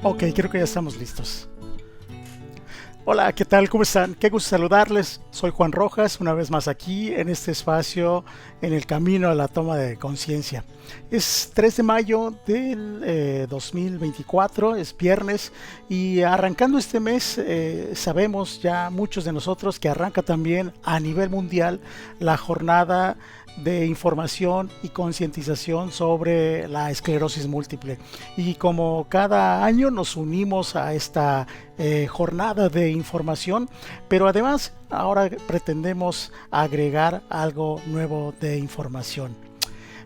Ok, creo que ya estamos listos. Hola, ¿qué tal? ¿Cómo están? Qué gusto saludarles. Soy Juan Rojas, una vez más aquí en este espacio en el camino a la toma de conciencia. Es 3 de mayo del 2024, es viernes y arrancando este mes sabemos ya muchos de nosotros que arranca también a nivel mundial la jornada de información y concientización sobre la esclerosis múltiple. Y como cada año nos unimos a esta jornada de información, pero además ahora pretendemos agregar algo nuevo de información.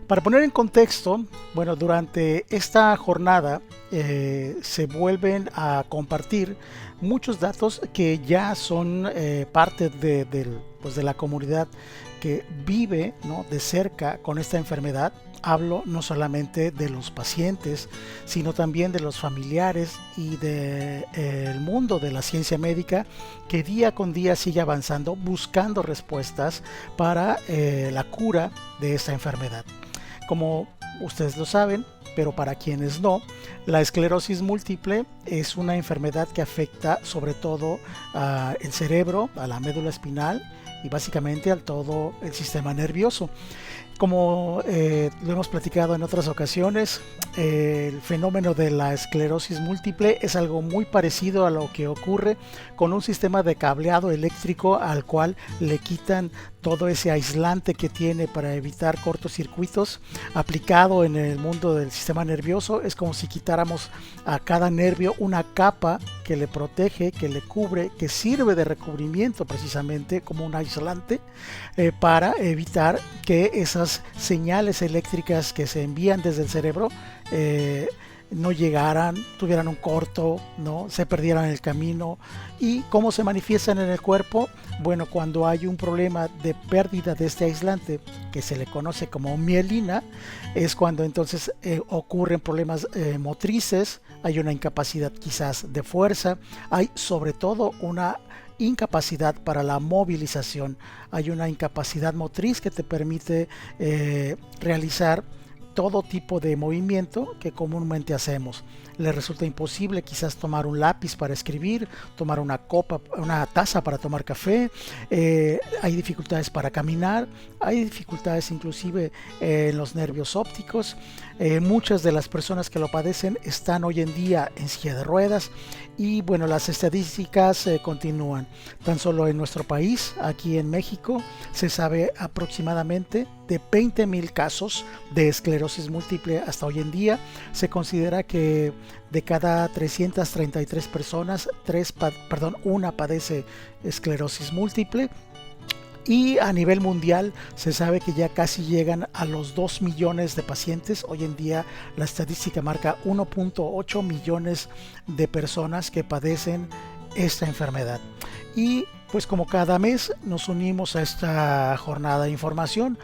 Para poner en contexto, bueno, durante esta jornada se vuelven a compartir muchos datos que ya son parte pues de la comunidad que vive, ¿no?, de cerca con esta enfermedad. Hablo no solamente de los pacientes, sino también de los familiares y del mundo de la ciencia médica que día con día sigue avanzando buscando respuestas para la cura de esta enfermedad. Como ustedes lo saben, pero para quienes no, la esclerosis múltiple es una enfermedad que afecta sobre todo el cerebro, a la médula espinal y básicamente al todo el sistema nervioso. Como lo hemos platicado en otras ocasiones, el fenómeno de la esclerosis múltiple es algo muy parecido a lo que ocurre con un sistema de cableado eléctrico al cual le quitan todo ese aislante que tiene para evitar cortocircuitos aplicado en el mundo del sistema nervioso. Es como si quitáramos a cada nervio una capa que le protege, que le cubre, que sirve de recubrimiento precisamente como un aislante para evitar que esas señales eléctricas que se envían desde el cerebro no llegaran, tuvieran un corto, ¿no?, se perdieran el camino. ¿Y cómo se manifiestan en el cuerpo? Bueno, cuando hay un problema de pérdida de este aislante que se le conoce como mielina, es cuando entonces ocurren problemas motrices, hay una incapacidad quizás de fuerza, hay sobre todo una incapacidad para la movilización, hay una incapacidad motriz que te permite realizar todo tipo de movimiento que comúnmente hacemos. Le resulta imposible quizás tomar un lápiz para escribir, tomar una taza para tomar café, hay dificultades para caminar, hay dificultades inclusive en los nervios ópticos. Muchas de las personas que lo padecen están hoy en día en silla de ruedas y bueno, las estadísticas continúan. Tan solo en nuestro país, aquí en México, se sabe aproximadamente de 20,000 casos de esclerosis múltiple hasta hoy en día. Se considera que de cada 333 personas, una padece esclerosis múltiple. Y a nivel mundial se sabe que ya casi llegan a los 2 millones de pacientes. Hoy en día la estadística marca 1.8 millones de personas que padecen esta enfermedad. Y pues como cada mes nos unimos a esta jornada de información.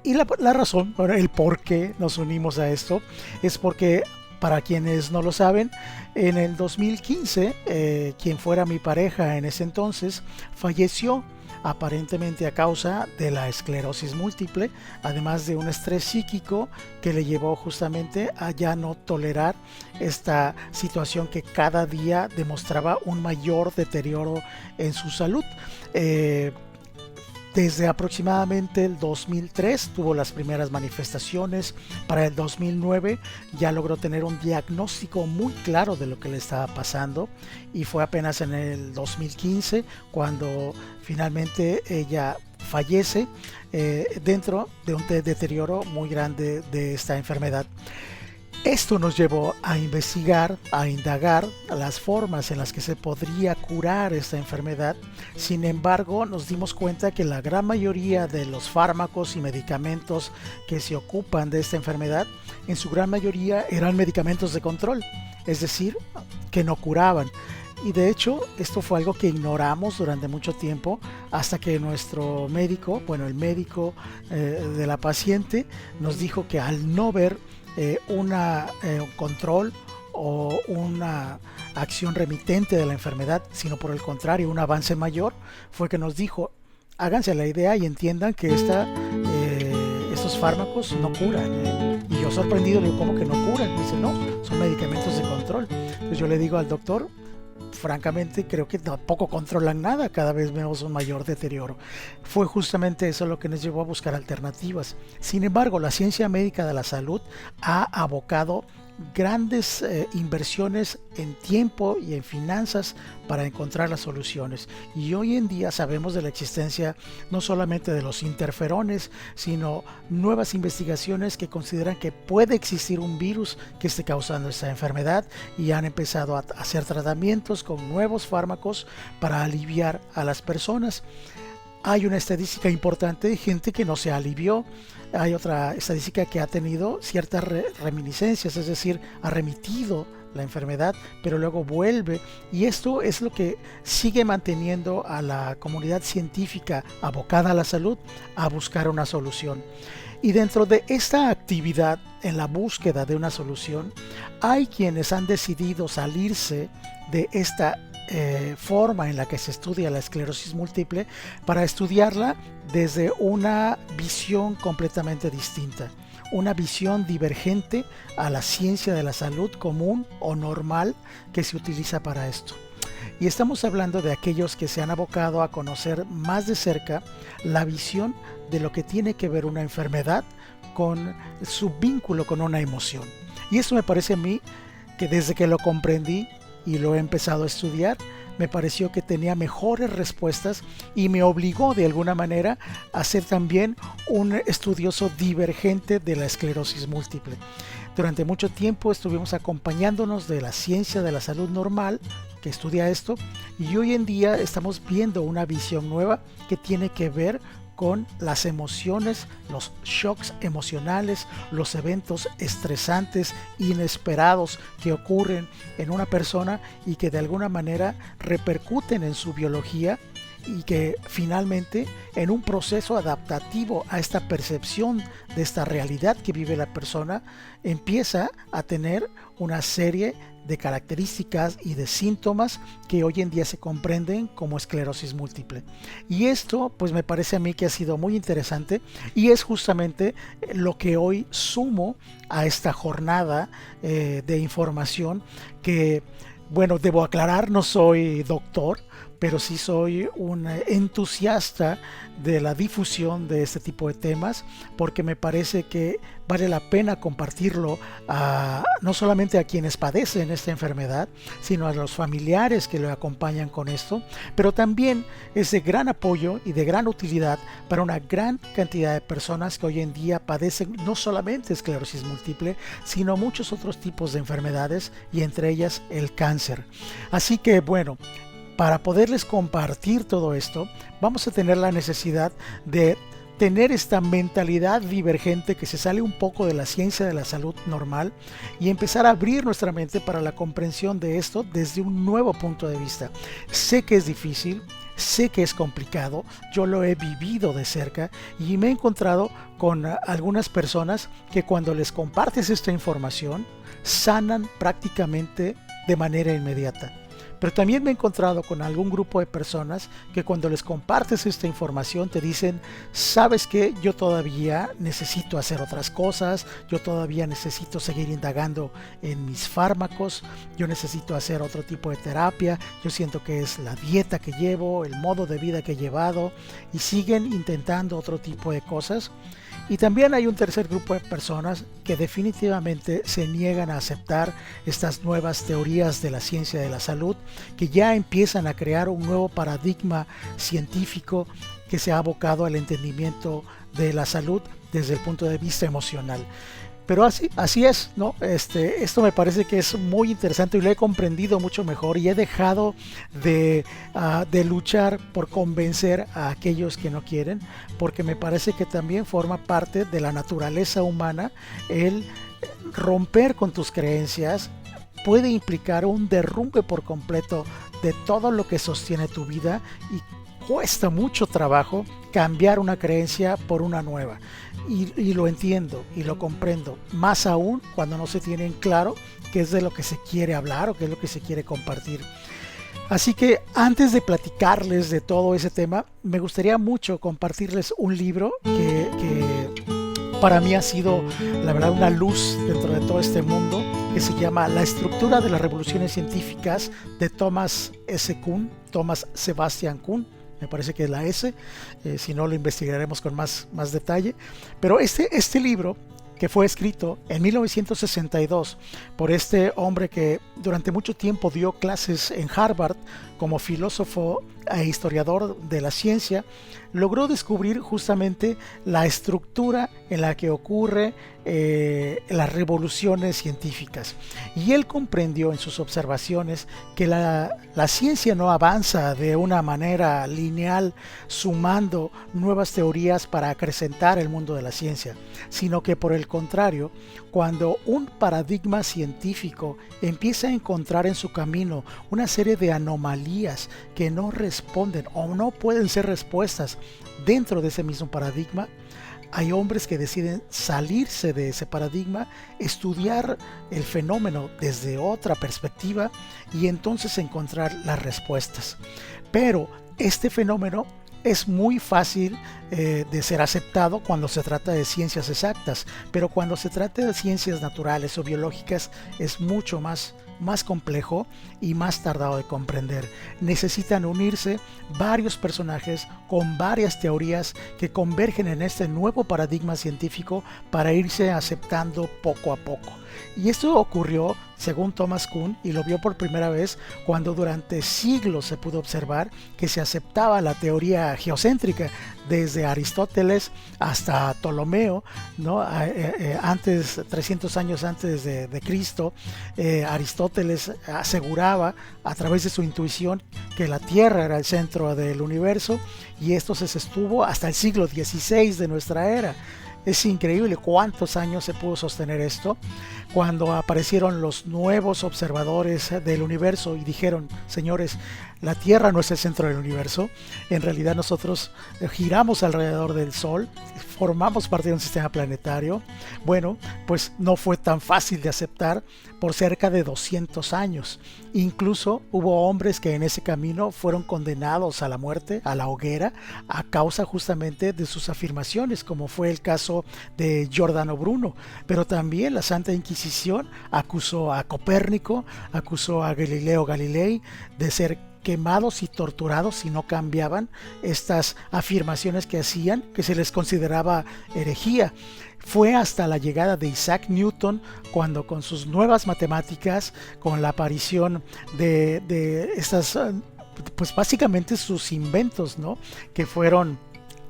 Y la razón, el por qué nos unimos a esto, es porque, para quienes no lo saben, en el 2015, quien fuera mi pareja en ese entonces, falleció aparentemente a causa de la esclerosis múltiple, además de un estrés psíquico que le llevó justamente a ya no tolerar esta situación que cada día demostraba un mayor deterioro en su salud. Desde aproximadamente el 2003 tuvo las primeras manifestaciones. Para el 2009 ya logró tener un diagnóstico muy claro de lo que le estaba pasando y fue apenas en el 2015 cuando finalmente ella fallece dentro de un deterioro muy grande de esta enfermedad. Esto nos llevó a investigar, a indagar las formas en las que se podría curar esta enfermedad. Sin embargo, nos dimos cuenta que la gran mayoría de los fármacos y medicamentos que se ocupan de esta enfermedad, en su gran mayoría eran medicamentos de control, es decir, que no curaban. Y de hecho, esto fue algo que ignoramos durante mucho tiempo hasta que nuestro médico, bueno, el médico de la paciente, nos dijo que al no ver un control o una acción remitente de la enfermedad, sino por el contrario, un avance mayor, fue que nos dijo: háganse la idea y entiendan que estos fármacos no curan, ¿eh? Y yo sorprendido le digo, ¿cómo que no curan? Me dice, no, son medicamentos de control. Entonces yo le digo al doctor, francamente creo que tampoco controlan nada, cada vez vemos un mayor deterioro. Fue justamente eso lo que nos llevó a buscar alternativas. Sin embargo, la ciencia médica de la salud ha abocado grandes inversiones en tiempo y en finanzas para encontrar las soluciones, y hoy en día sabemos de la existencia no solamente de los interferones, sino nuevas investigaciones que consideran que puede existir un virus que esté causando esta enfermedad, y han empezado a hacer tratamientos con nuevos fármacos para aliviar a las personas. Hay una estadística importante de gente que no se alivió. Hay otra estadística que ha tenido ciertas reminiscencias, es decir, ha remitido la enfermedad, pero luego vuelve. Y esto es lo que sigue manteniendo a la comunidad científica abocada a la salud a buscar una solución. Y dentro de esta actividad en la búsqueda de una solución, hay quienes han decidido salirse de esta forma en la que se estudia la esclerosis múltiple para estudiarla desde una visión completamente distinta, una visión divergente a la ciencia de la salud común o normal que se utiliza para esto. Y estamos hablando de aquellos que se han abocado a conocer más de cerca la visión de lo que tiene que ver una enfermedad con su vínculo con una emoción. Y esto me parece a mí que desde que lo comprendí y lo he empezado a estudiar, me pareció que tenía mejores respuestas y me obligó de alguna manera a ser también un estudioso divergente de la esclerosis múltiple. Durante mucho tiempo estuvimos acompañándonos de la ciencia de la salud normal que estudia esto, y hoy en día estamos viendo una visión nueva que tiene que ver con las emociones, los shocks emocionales, los eventos estresantes, inesperados que ocurren en una persona y que de alguna manera repercuten en su biología, y que finalmente en un proceso adaptativo a esta percepción de esta realidad que vive la persona empieza a tener una serie de características y de síntomas que hoy en día se comprenden como esclerosis múltiple. Y esto pues me parece a mí que ha sido muy interesante, y es justamente lo que hoy sumo a esta jornada de información que, bueno, debo aclarar, no soy doctor, pero sí soy un entusiasta de la difusión de este tipo de temas, porque me parece que vale la pena compartirlo no solamente a quienes padecen esta enfermedad, sino a los familiares que lo acompañan con esto, pero también es de gran apoyo y de gran utilidad para una gran cantidad de personas que hoy en día padecen no solamente esclerosis múltiple, sino muchos otros tipos de enfermedades, y entre ellas el cáncer. Así que bueno, para poderles compartir todo esto, vamos a tener la necesidad de tener esta mentalidad divergente que se sale un poco de la ciencia de la salud normal, y empezar a abrir nuestra mente para la comprensión de esto desde un nuevo punto de vista. Sé que es difícil, sé que es complicado, yo lo he vivido de cerca y me he encontrado con algunas personas que cuando les compartes esta información sanan prácticamente de manera inmediata. Pero también me he encontrado con algún grupo de personas que cuando les compartes esta información te dicen, ¿sabes qué? Yo todavía necesito hacer otras cosas, yo todavía necesito seguir indagando en mis fármacos, yo necesito hacer otro tipo de terapia, yo siento que es la dieta que llevo, el modo de vida que he llevado, y siguen intentando otro tipo de cosas. Y también hay un tercer grupo de personas que definitivamente se niegan a aceptar estas nuevas teorías de la ciencia de la salud, que ya empiezan a crear un nuevo paradigma científico que se ha abocado al entendimiento de la salud desde el punto de vista emocional. Pero así es, ¿no? Esto me parece que es muy interesante y lo he comprendido mucho mejor, y he dejado de luchar por convencer a aquellos que no quieren, porque me parece que también forma parte de la naturaleza humana el romper con tus creencias. Puede implicar un derrumbe por completo de todo lo que sostiene tu vida, y cuesta mucho trabajo cambiar una creencia por una nueva. Y lo entiendo y lo comprendo, más aún cuando no se tiene en claro qué es de lo que se quiere hablar o qué es lo que se quiere compartir. Así que antes de platicarles de todo ese tema, me gustaría mucho compartirles un libro que para mí ha sido, la verdad, una luz dentro de todo este mundo, que se llama La estructura de las revoluciones científicas, de Thomas S. Kuhn, Thomas Sebastian Kuhn. Me parece que es la S, si no lo investigaremos con más detalle. Pero este libro, que fue escrito en 1962 por este hombre que durante mucho tiempo dio clases en Harvard como filósofo e historiador de la ciencia, logró descubrir justamente la estructura en la que ocurre las revoluciones científicas. Y él comprendió en sus observaciones que la ciencia no avanza de una manera lineal sumando nuevas teorías para acrecentar el mundo de la ciencia, sino que por el contrario, cuando un paradigma científico empieza a encontrar en su camino una serie de anomalías que no responden o no pueden ser respuestas dentro de ese mismo paradigma, hay hombres que deciden salirse de ese paradigma, estudiar el fenómeno desde otra perspectiva y entonces encontrar las respuestas. Pero este fenómeno es muy fácil de ser aceptado cuando se trata de ciencias exactas, pero cuando se trata de ciencias naturales o biológicas es mucho más complejo y más tardado de comprender. Necesitan unirse varios personajes con varias teorías que convergen en este nuevo paradigma científico para irse aceptando poco a poco. Y esto ocurrió, según Thomas Kuhn, y lo vio por primera vez cuando durante siglos se pudo observar que se aceptaba la teoría geocéntrica desde Aristóteles hasta Ptolomeo, ¿no? 300 años antes de Cristo. Aristóteles aseguraba a través de su intuición que la Tierra era el centro del universo, y esto se sostuvo hasta el siglo XVI de nuestra era. Es increíble cuántos años se pudo sostener esto. Cuando aparecieron los nuevos observadores del universo y dijeron: señores, la Tierra no es el centro del universo, en realidad nosotros giramos alrededor del Sol, formamos parte de un sistema planetario. Bueno, pues no fue tan fácil de aceptar por cerca de 200 años. Incluso hubo hombres que en ese camino fueron condenados a la muerte, a la hoguera, a causa justamente de sus afirmaciones, como fue el caso de Giordano Bruno. Pero también la Santa Inquisición acusó a Copérnico, acusó a Galileo Galilei de ser quemados y torturados si no cambiaban estas afirmaciones que hacían, que se les consideraba herejía. Fue hasta la llegada de Isaac Newton cuando, con sus nuevas matemáticas, con la aparición de estas, pues básicamente sus inventos, ¿no?, que fueron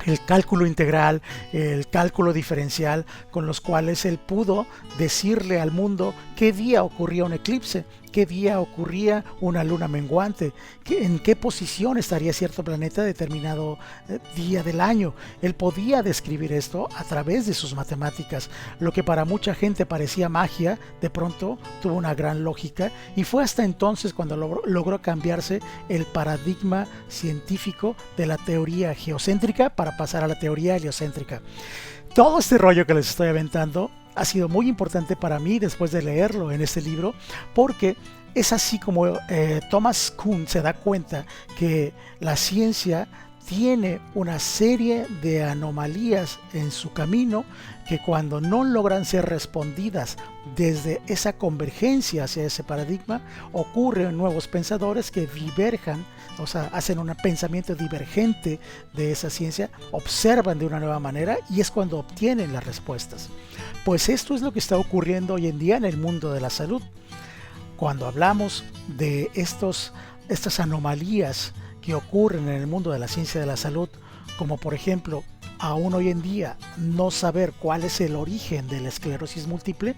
el cálculo integral, el cálculo diferencial, con los cuales él pudo decirle al mundo qué día ocurría un eclipse, qué día ocurría una luna menguante, en qué posición estaría cierto planeta determinado día del año. Él podía describir esto a través de sus matemáticas. Lo que para mucha gente parecía magia, de pronto tuvo una gran lógica, y fue hasta entonces cuando logró cambiarse el paradigma científico de la teoría geocéntrica para pasar a la teoría heliocéntrica. Todo este rollo que les estoy aventando ha sido muy importante para mí después de leerlo en este libro, porque es así como Thomas Kuhn se da cuenta que la ciencia tiene una serie de anomalías en su camino que, cuando no logran ser respondidas desde esa convergencia hacia ese paradigma, ocurren nuevos pensadores que diverjan, o sea, hacen un pensamiento divergente de esa ciencia, observan de una nueva manera, y es cuando obtienen las respuestas. Pues esto es lo que está ocurriendo hoy en día en el mundo de la salud. Cuando hablamos de estas anomalías que ocurren en el mundo de la ciencia de la salud, como por ejemplo, aún hoy en día no saber cuál es el origen de la esclerosis múltiple,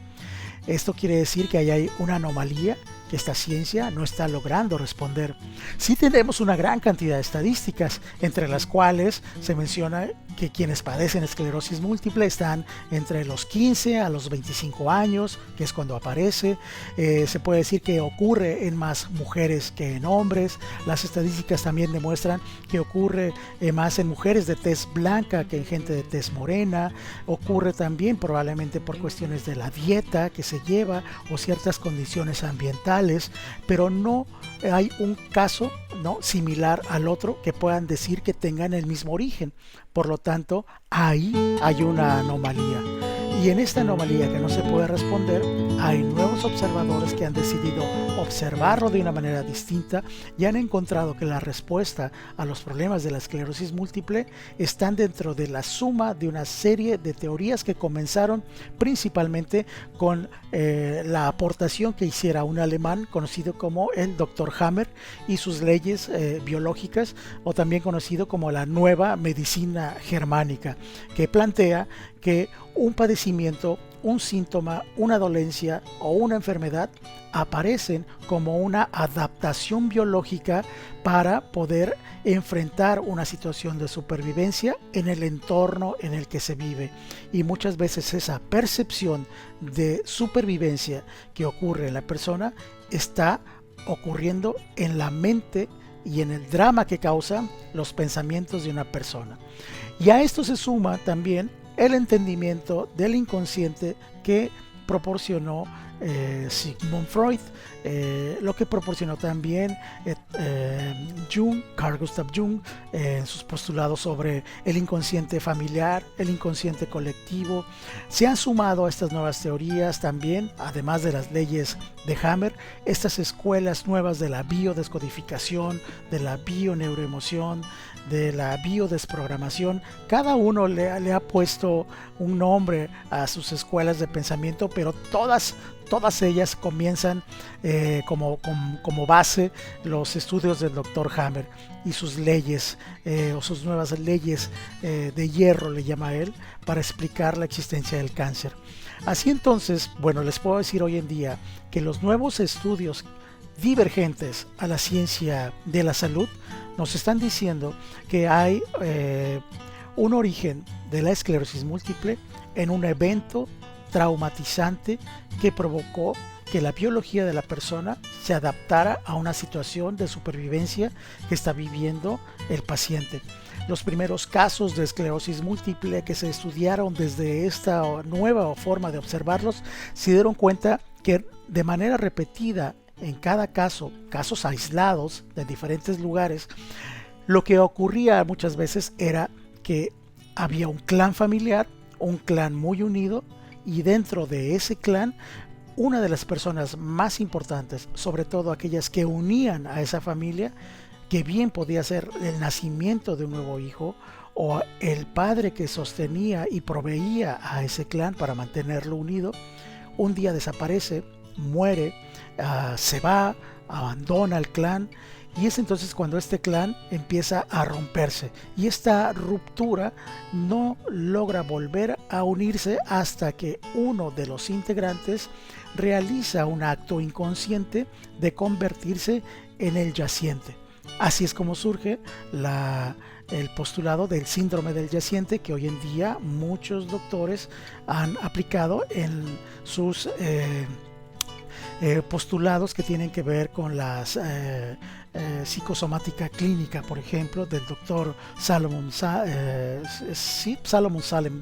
esto quiere decir que ahí hay una anomalía que esta ciencia no está logrando responder. Sí tenemos una gran cantidad de estadísticas, entre las cuales se menciona que quienes padecen esclerosis múltiple están entre los 15 a los 25 años, que es cuando aparece. Se puede decir que ocurre en más mujeres que en hombres. Las estadísticas también demuestran que ocurre más en mujeres de tez blanca que en gente de tez morena. Ocurre también probablemente por cuestiones de la dieta, que se se lleva o ciertas condiciones ambientales, pero no hay un caso, ¿no?, similar al otro que puedan decir que tengan el mismo origen. Por lo tanto, ahí hay una anomalía. Y en esta anomalía que no se puede responder, hay nuevos observadores que han decidido observarlo de una manera distinta y han encontrado que la respuesta a los problemas de la esclerosis múltiple están dentro de la suma de una serie de teorías que comenzaron principalmente con la aportación que hiciera un alemán conocido como el Dr. Hammer y sus leyes biológicas, o también conocido como la nueva medicina germánica, que plantea que un padecimiento, un síntoma, una dolencia o una enfermedad aparecen como una adaptación biológica para poder enfrentar una situación de supervivencia en el entorno en el que se vive. Y muchas veces esa percepción de supervivencia que ocurre en la persona está ocurriendo en la mente y en el drama que causan los pensamientos de una persona. Y a esto se suma también el entendimiento del inconsciente que proporcionó Sigmund Freud, lo que proporcionó también Carl Gustav Jung en sus postulados sobre el inconsciente familiar, el inconsciente colectivo. Se han sumado a estas nuevas teorías también, además de las leyes de Hammer, estas escuelas nuevas de la biodescodificación, de la bioneuroemoción, de la biodesprogramación. Cada uno le ha puesto un nombre a sus escuelas de pensamiento, pero todas ellas comienzan como base los estudios del Dr. Hammer y sus leyes o sus nuevas leyes de hierro, le llama él, para explicar la existencia del cáncer. Así entonces, bueno, les puedo decir hoy en día que los nuevos estudios divergentes a la ciencia de la salud nos están diciendo que hay un origen de la esclerosis múltiple en un evento traumatizante que provocó que la biología de la persona se adaptara a una situación de supervivencia que está viviendo el paciente. Los primeros casos de esclerosis múltiple que se estudiaron desde esta nueva forma de observarlos se dieron cuenta que de manera repetida en cada caso, casos aislados de diferentes lugares, lo que ocurría muchas veces era que había un clan familiar, un clan muy unido, y dentro de ese clan una de las personas más importantes, sobre todo aquellas que unían a esa familia, que bien podía ser el nacimiento de un nuevo hijo o el padre que sostenía y proveía a ese clan para mantenerlo unido, un día desaparece, muere, se va, abandona el clan, y es entonces cuando este clan empieza a romperse, y esta ruptura no logra volver a unirse hasta que uno de los integrantes realiza un acto inconsciente de convertirse en el yaciente. Así es como surge el postulado del síndrome del yaciente, que hoy en día muchos doctores han aplicado en sus postulados que tienen que ver con la psicosomática clínica, por ejemplo, del doctor Salomon Salem,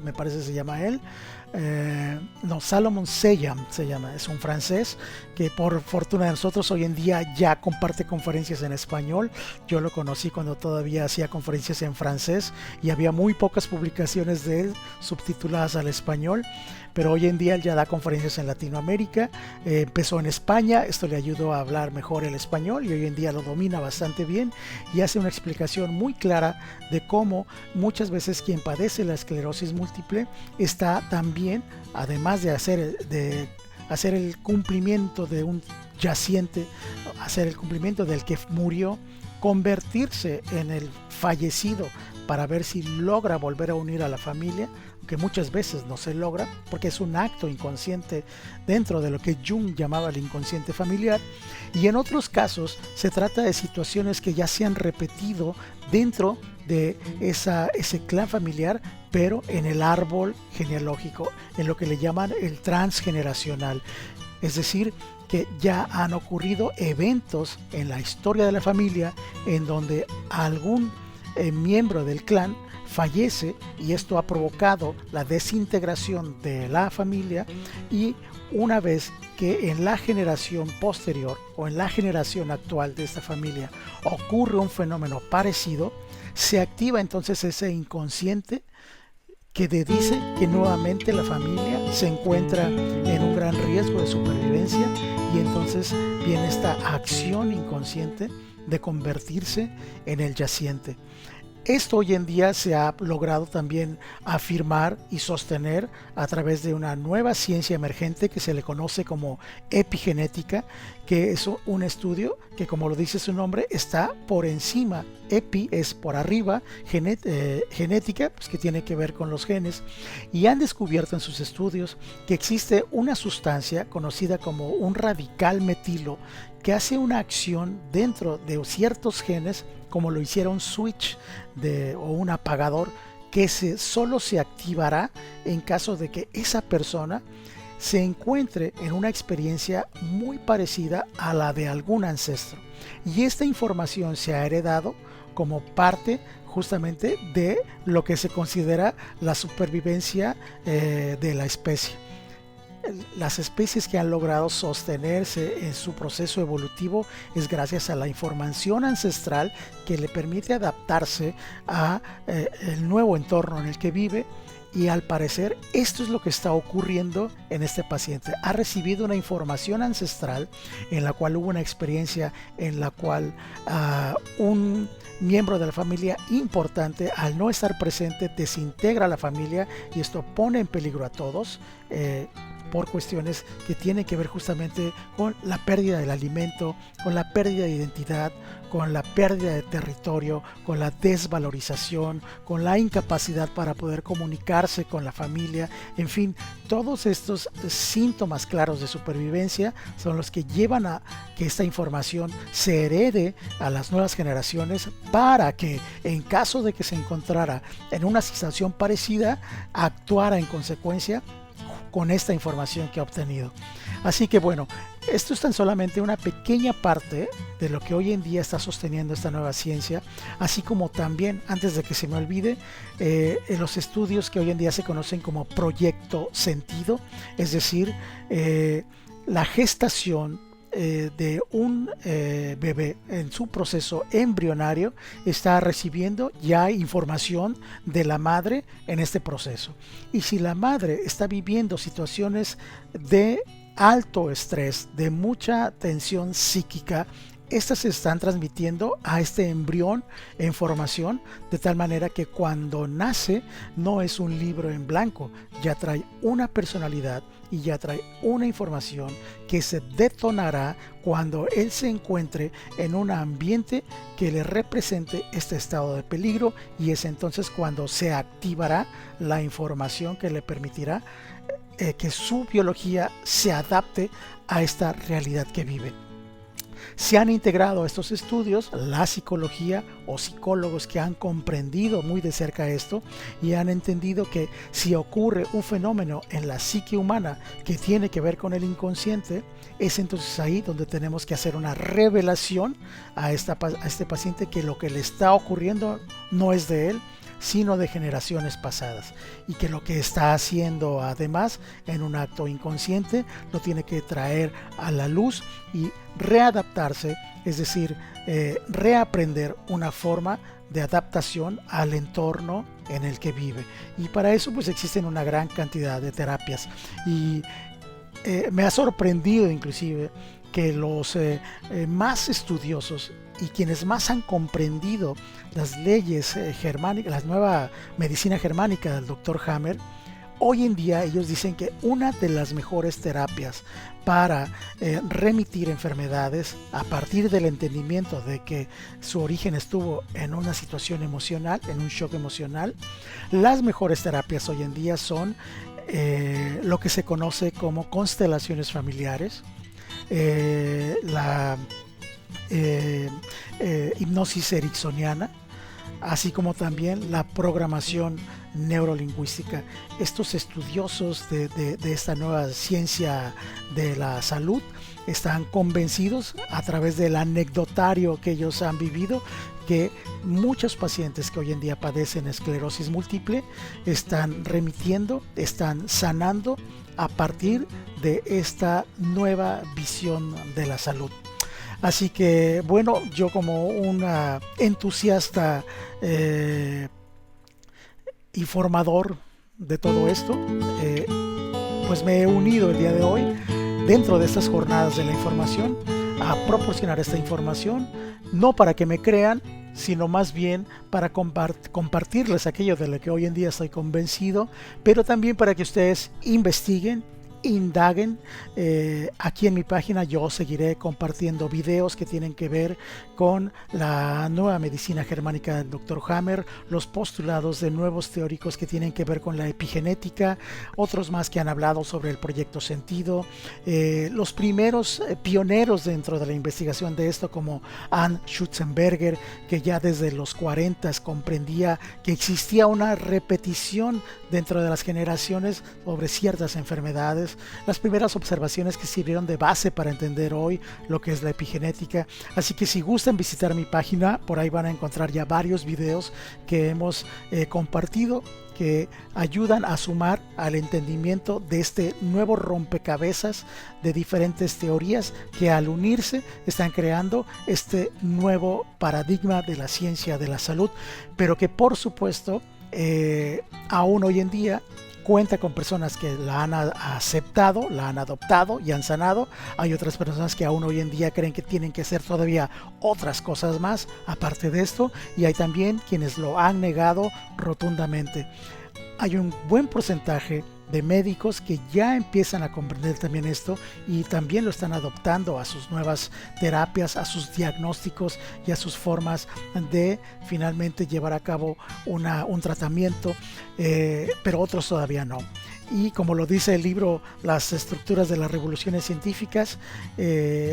me parece se llama él. Salomon Seyam se llama, es un francés que por fortuna de nosotros hoy en día ya comparte conferencias en español. Yo lo conocí cuando todavía hacía conferencias en francés y había muy pocas publicaciones de él subtituladas al español, pero hoy en día él ya da conferencias en Latinoamérica. Empezó en España, esto le ayudó a hablar mejor el español y hoy en día lo domina bastante bien y hace una explicación muy clara de cómo muchas veces quien padece la esclerosis múltiple está también, además de hacer el cumplimiento de un yaciente, hacer el cumplimiento del que murió, convertirse en el fallecido para ver si logra volver a unir a la familia, que muchas veces no se logra porque es un acto inconsciente dentro de lo que Jung llamaba el inconsciente familiar. Y en otros casos se trata de situaciones que ya se han repetido dentro de ese clan familiar, pero en el árbol genealógico, en lo que le llaman el transgeneracional. Es decir, que ya han ocurrido eventos en la historia de la familia en donde algún miembro del clan fallece y esto ha provocado la desintegración de la familia, y una vez que en la generación posterior o en la generación actual de esta familia ocurre un fenómeno parecido, se activa entonces ese inconsciente que te dice que nuevamente la familia se encuentra en un gran riesgo de supervivencia, y entonces viene esta acción inconsciente de convertirse en el yaciente. Esto hoy en día se ha logrado también afirmar y sostener a través de una nueva ciencia emergente que se le conoce como epigenética, que es un estudio que, como lo dice su nombre, está por encima. Epi es por arriba, genética, pues que tiene que ver con los genes, y han descubierto en sus estudios que existe una sustancia conocida como un radical metilo que hace una acción dentro de ciertos genes, como lo hiciera un switch o un apagador, que solo se activará en caso de que esa persona se encuentre en una experiencia muy parecida a la de algún ancestro. Y esta información se ha heredado como parte justamente de lo que se considera la supervivencia de la especie. Las especies que han logrado sostenerse en su proceso evolutivo es gracias a la información ancestral que le permite adaptarse a el nuevo entorno en el que vive. Y al parecer esto es lo que está ocurriendo en este paciente. Ha recibido una información ancestral en la cual hubo una experiencia en la cual un miembro de la familia importante, al no estar presente, desintegra a la familia, y esto pone en peligro a todos por cuestiones que tienen que ver justamente con la pérdida del alimento, con la pérdida de identidad, con la pérdida de territorio, con la desvalorización, con la incapacidad para poder comunicarse con la familia. En fin, todos estos síntomas claros de supervivencia son los que llevan a que esta información se herede a las nuevas generaciones, para que en caso de que se encontrara en una situación parecida, actuara en consecuencia con esta información que ha obtenido. Así que bueno, esto es tan solamente una pequeña parte de lo que hoy en día está sosteniendo esta nueva ciencia, así como también, antes de que se me olvide, en los estudios que hoy en día se conocen como proyecto sentido, es decir, la gestación de un bebé en su proceso embrionario está recibiendo ya información de la madre en este proceso. Y si la madre está viviendo situaciones de alto estrés, de mucha tensión psíquica, estas se están transmitiendo a este embrión en formación, de tal manera que cuando nace no es un libro en blanco, ya trae una personalidad y ya trae una información que se detonará cuando él se encuentre en un ambiente que le represente este estado de peligro, y es entonces cuando se activará la información que le permitirá que su biología se adapte a esta realidad que vive. Se han integrado a estos estudios la psicología o psicólogos que han comprendido muy de cerca esto y han entendido que si ocurre un fenómeno en la psique humana que tiene que ver con el inconsciente, es entonces ahí donde tenemos que hacer una revelación a este paciente, que lo que le está ocurriendo no es de él, sino de generaciones pasadas, y que lo que está haciendo además en un acto inconsciente lo tiene que traer a la luz y readaptarse, es decir, reaprender una forma de adaptación al entorno en el que vive. Y para eso pues existen una gran cantidad de terapias, y me ha sorprendido inclusive que los más estudiosos y quienes más han comprendido las leyes germánicas, la nueva medicina germánica del Dr. Hammer, hoy en día ellos dicen que una de las mejores terapias para remitir enfermedades a partir del entendimiento de que su origen estuvo en una situación emocional, en un shock emocional, las mejores terapias hoy en día son lo que se conoce como constelaciones familiares, la hipnosis ericksoniana, así como también la programación neurolingüística. Estos estudiosos de esta nueva ciencia de la salud están convencidos a través del anecdotario que ellos han vivido que muchos pacientes que hoy en día padecen esclerosis múltiple están remitiendo, están sanando a partir de esta nueva visión de la salud. Así que bueno, yo como un entusiasta y formador de todo esto, pues me he unido el día de hoy dentro de estas jornadas de la información a proporcionar esta información, no para que me crean, sino más bien para compartirles aquello de lo que hoy en día estoy convencido, pero también para que ustedes investiguen, indaguen. Aquí en mi página yo seguiré compartiendo videos que tienen que ver con la nueva medicina germánica del Dr. Hammer, los postulados de nuevos teóricos que tienen que ver con la epigenética, otros más que han hablado sobre el proyecto Sentido, los primeros pioneros dentro de la investigación de esto, como Anne Schutzenberger, que ya desde los 40 comprendía que existía una repetición dentro de las generaciones sobre ciertas enfermedades, las primeras observaciones que sirvieron de base para entender hoy lo que es la epigenética. Así que si gustan visitar mi página, por ahí van a encontrar ya varios videos que hemos compartido que ayudan a sumar al entendimiento de este nuevo rompecabezas de diferentes teorías que al unirse están creando este nuevo paradigma de la ciencia de la salud, pero que por supuesto aún hoy en día cuenta con personas que la han aceptado, la han adoptado y han sanado. Hay otras personas que aún hoy en día creen que tienen que hacer todavía otras cosas más aparte de esto, y hay también quienes lo han negado rotundamente. Hay un buen porcentaje de médicos que ya empiezan a comprender también esto y también lo están adoptando a sus nuevas terapias, a sus diagnósticos y a sus formas de finalmente llevar a cabo un tratamiento, pero otros todavía no. Y como lo dice el libro Las estructuras de las revoluciones científicas,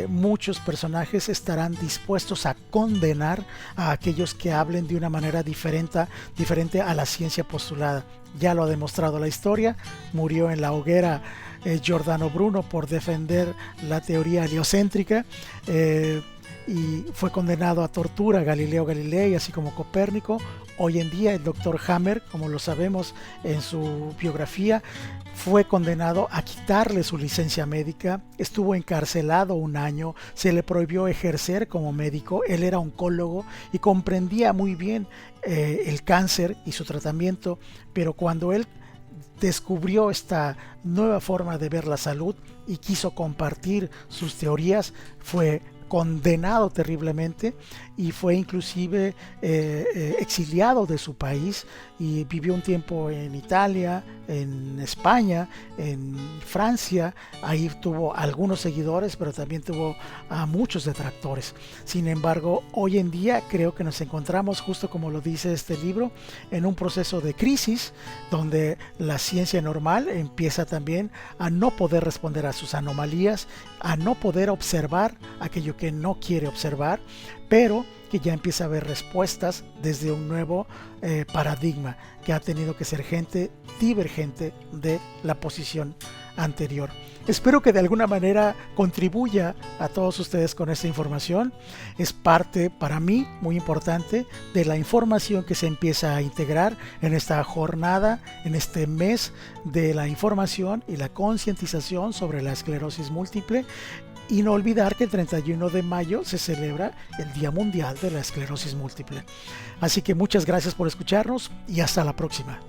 muchos personajes estarán dispuestos a condenar a aquellos que hablen de una manera diferente a la ciencia postulada. Ya lo ha demostrado la historia. Murió en la hoguera Giordano Bruno por defender la teoría heliocéntrica, y fue condenado a tortura Galileo Galilei, así como Copérnico. Hoy en día el Dr. Hammer, como lo sabemos en su biografía, fue condenado a quitarle su licencia médica, estuvo encarcelado 1 año, se le prohibió ejercer como médico. Él era oncólogo y comprendía muy bien el cáncer y su tratamiento, pero cuando él descubrió esta nueva forma de ver la salud y quiso compartir sus teorías, fue condenado terriblemente y fue inclusive exiliado de su país, y vivió un tiempo en Italia, en España, en Francia. Ahí tuvo algunos seguidores, pero también tuvo a muchos detractores. Sin embargo, hoy en día creo que nos encontramos, justo como lo dice este libro, en un proceso de crisis donde la ciencia normal empieza también a no poder responder a sus anomalías, a no poder observar aquello que no quiere observar, pero que ya empieza a haber respuestas desde un nuevo paradigma que ha tenido que ser gente divergente de la posición anterior. Espero que de alguna manera contribuya a todos ustedes con esta información. Es parte para mí muy importante de la información que se empieza a integrar en esta jornada, en este mes de la información y la concientización sobre la esclerosis múltiple. Y no olvidar que el 31 de mayo se celebra el Día Mundial de la Esclerosis Múltiple. Así que muchas gracias por escucharnos y hasta la próxima.